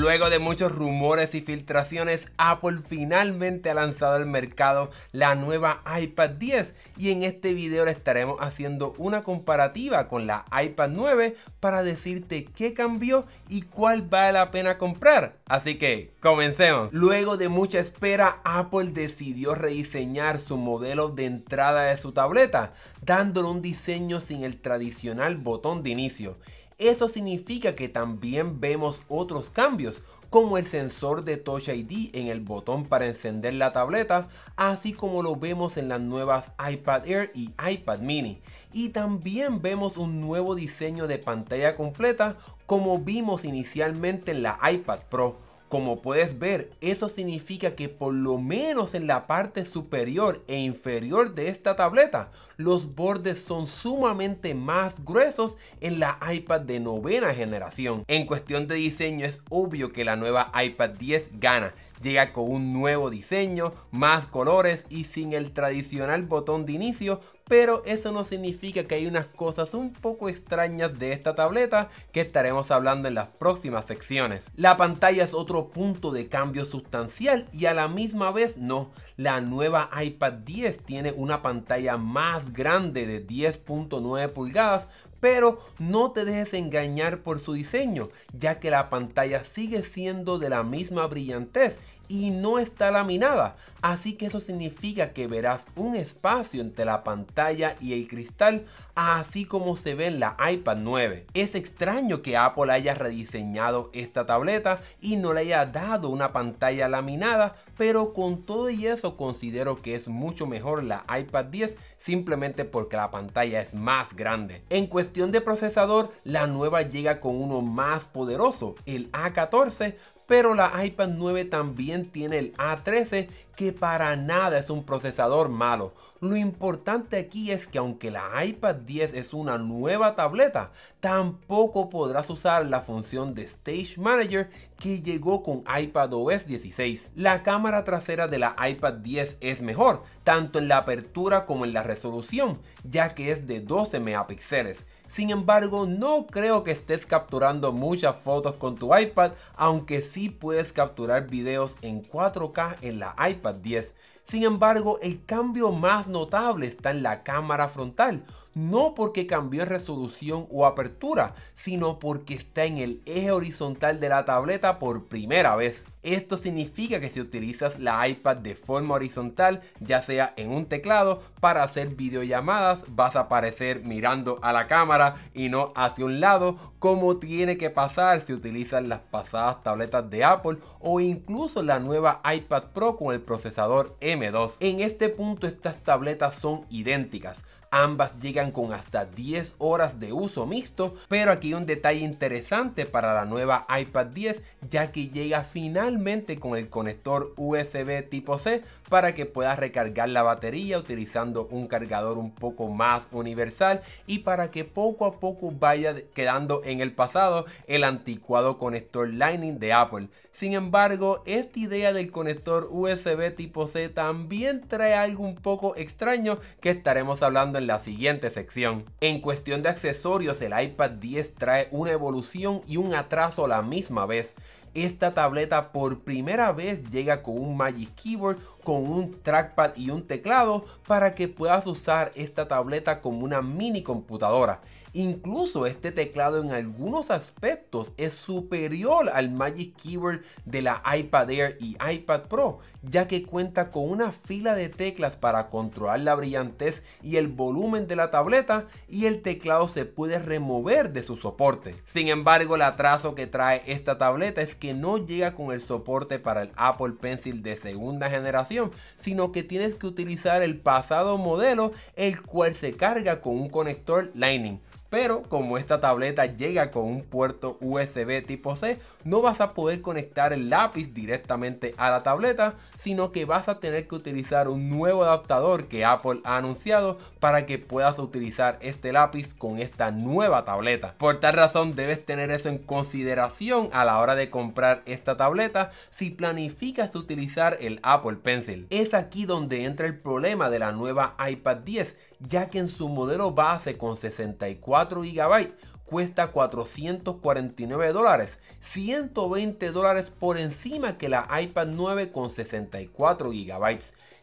Luego de muchos rumores y filtraciones, Apple finalmente ha lanzado al mercado la nueva iPad 10 y en este video le estaremos haciendo una comparativa con la iPad 9 para decirte qué cambió y cuál vale la pena comprar. Así que comencemos. Luego de mucha espera, Apple decidió rediseñar su modelo de entrada de su tableta, dándole un diseño sin el tradicional botón de inicio. Eso significa que también vemos otros cambios, como el sensor de Touch ID en el botón para encender la tableta, así como lo vemos en las nuevas iPad Air y iPad Mini. Y también vemos un nuevo diseño de pantalla completa, como vimos inicialmente en la iPad Pro. Como puedes ver, eso significa que por lo menos en la parte superior e inferior de esta tableta, los bordes son sumamente más gruesos en la iPad de novena generación. En cuestión de diseño es obvio que la nueva iPad 10 gana. Llega con un nuevo diseño, más colores y sin el tradicional botón de inicio, pero eso no significa que hay unas cosas un poco extrañas de esta tableta que estaremos hablando en las próximas secciones. La pantalla es otro punto de cambio sustancial y a la misma vez no. La nueva iPad 10 tiene una pantalla más grande de 10.9 pulgadas, pero no te dejes engañar por su diseño, ya que la pantalla sigue siendo de la misma brillantez y no está laminada, así que eso significa que verás un espacio entre la pantalla y el cristal, así como se ve en la iPad 9. Es extraño que Apple haya rediseñado esta tableta y no le haya dado una pantalla laminada, pero con todo y eso considero que es mucho mejor la iPad 10 simplemente porque la pantalla es más grande. En cuestión de procesador, la nueva llega con uno más poderoso, el A14, pero la iPad 9 también tiene el A13, que para nada es un procesador malo. Lo importante aquí es que aunque la iPad 10 es una nueva tableta, tampoco podrás usar la función de Stage Manager que llegó con iPadOS 16. La cámara trasera de la iPad 10 es mejor, tanto en la apertura como en la resolución, ya que es de 12 megapíxeles. Sin embargo, no creo que estés capturando muchas fotos con tu iPad, aunque sí puedes capturar videos en 4K en la iPad 10. Sin embargo, el cambio más notable está en la cámara frontal, no porque cambió en resolución o apertura, sino porque está en el eje horizontal de la tableta por primera vez. Esto significa que si utilizas la iPad de forma horizontal, ya sea en un teclado, para hacer videollamadas, vas a aparecer mirando a la cámara y no hacia un lado, como tiene que pasar si utilizas las pasadas tabletas de Apple o incluso la nueva iPad Pro con el procesador M2. En este punto estas tabletas son idénticas. Ambas llegan con hasta 10 horas de uso mixto, pero aquí hay un detalle interesante para la nueva iPad 10, ya que llega finalmente con el conector USB tipo C para que puedas recargar la batería utilizando un cargador un poco más universal y para que poco a poco vaya quedando en el pasado el anticuado conector Lightning de Apple. Sin embargo, esta idea del conector USB tipo C también trae algo un poco extraño que estaremos hablando en la siguiente sección. En cuestión de accesorios, el iPad 10 trae una evolución y un atraso a la misma vez. Esta tableta por primera vez llega con un Magic Keyboard, con un trackpad y un teclado para que puedas usar esta tableta como una mini computadora. Incluso este teclado en algunos aspectos es superior al Magic Keyboard de la iPad Air y iPad Pro, ya que cuenta con una fila de teclas para controlar la brillantez y el volumen de la tableta, y el teclado se puede remover de su soporte. Sin embargo, el atraso que trae esta tableta es que no llega con el soporte para el Apple Pencil de segunda generación, sino que tienes que utilizar el pasado modelo, el cual se carga con un conector Lightning. Pero como esta tableta llega con un puerto USB tipo C, no vas a poder conectar el lápiz directamente a la tableta, sino que vas a tener que utilizar un nuevo adaptador que Apple ha anunciado para que puedas utilizar este lápiz con esta nueva tableta. Por tal razón debes tener eso en consideración a la hora de comprar esta tableta si planificas utilizar el Apple Pencil. Es aquí donde entra el problema de la nueva iPad 10, ya que en su modelo base con 64 GB cuesta $449, $120 por encima que la iPad 9 con 64 GB.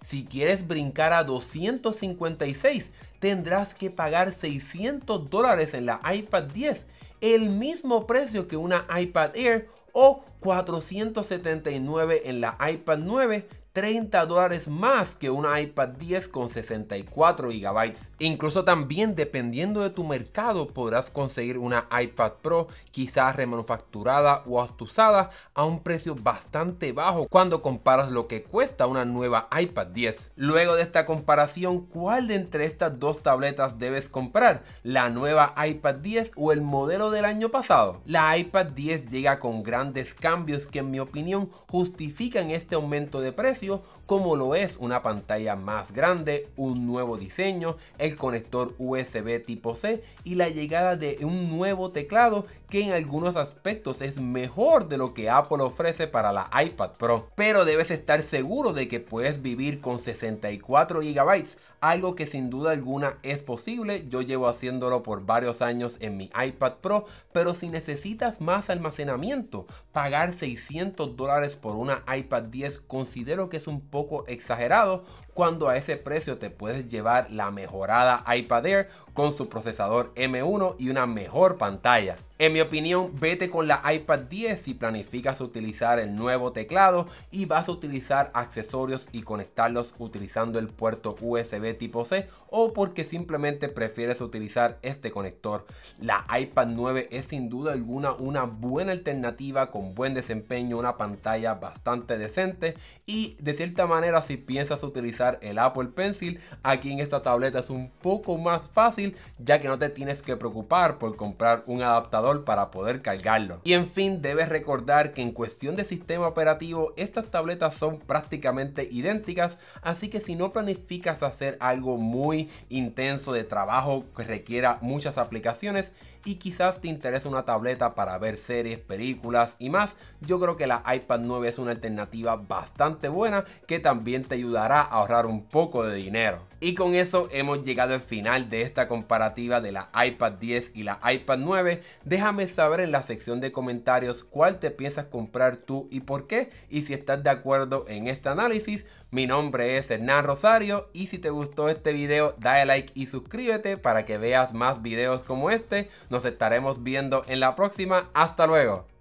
Si quieres brincar a 256, tendrás que pagar $600 en la iPad 10, el mismo precio que una iPad Air, o $479 en la iPad 9, $30 más que una iPad 10 con 64 GB. Incluso también, dependiendo de tu mercado, podrás conseguir una iPad Pro quizás remanufacturada o hasta usada a un precio bastante bajo cuando comparas lo que cuesta una nueva iPad 10. Luego de esta comparación, ¿cuál de entre estas dos tabletas debes comprar? ¿La nueva iPad 10 o el modelo del año pasado? La iPad 10 llega con grandes cambios que en mi opinión justifican este aumento de precio, como lo es una pantalla más grande, un nuevo diseño, el conector USB tipo C y la llegada de un nuevo teclado que en algunos aspectos es mejor de lo que Apple ofrece para la iPad Pro. Pero debes estar seguro de que puedes vivir con 64 GB, algo que sin duda alguna es posible. Yo llevo haciéndolo por varios años en mi iPad Pro, pero si necesitas más almacenamiento, pagar $600 por una iPad 10 considero que es un poco exagerado, cuando a ese precio te puedes llevar la mejorada iPad Air con su procesador M1 y una mejor pantalla. En mi opinión, vete con la iPad 10 si planificas utilizar el nuevo teclado y vas a utilizar accesorios y conectarlos utilizando el puerto USB tipo C, o porque simplemente prefieres utilizar este conector. La iPad 9 es sin duda alguna una buena alternativa con buen desempeño, una pantalla bastante decente, y de cierta manera si piensas utilizar el Apple Pencil, aquí en esta tableta es un poco más fácil, ya que no te tienes que preocupar por comprar un adaptador para poder cargarlo. Y en fin, debes recordar que en cuestión de sistema operativo estas tabletas son prácticamente idénticas, así que si no planificas hacer algo muy intenso de trabajo que requiera muchas aplicaciones y quizás te interesa una tableta para ver series, películas y más, yo creo que la iPad 9 es una alternativa bastante buena que también te ayudará a ahorrar un poco de dinero. Y con eso hemos llegado al final de esta comparativa de la iPad 10 y la iPad 9. Déjame saber en la sección de comentarios cuál te piensas comprar tú y por qué, y si estás de acuerdo en este análisis. Mi nombre es Hernán Rosario y si te gustó este video dale like y suscríbete para que veas más videos como este. Nos estaremos viendo en la próxima. Hasta luego.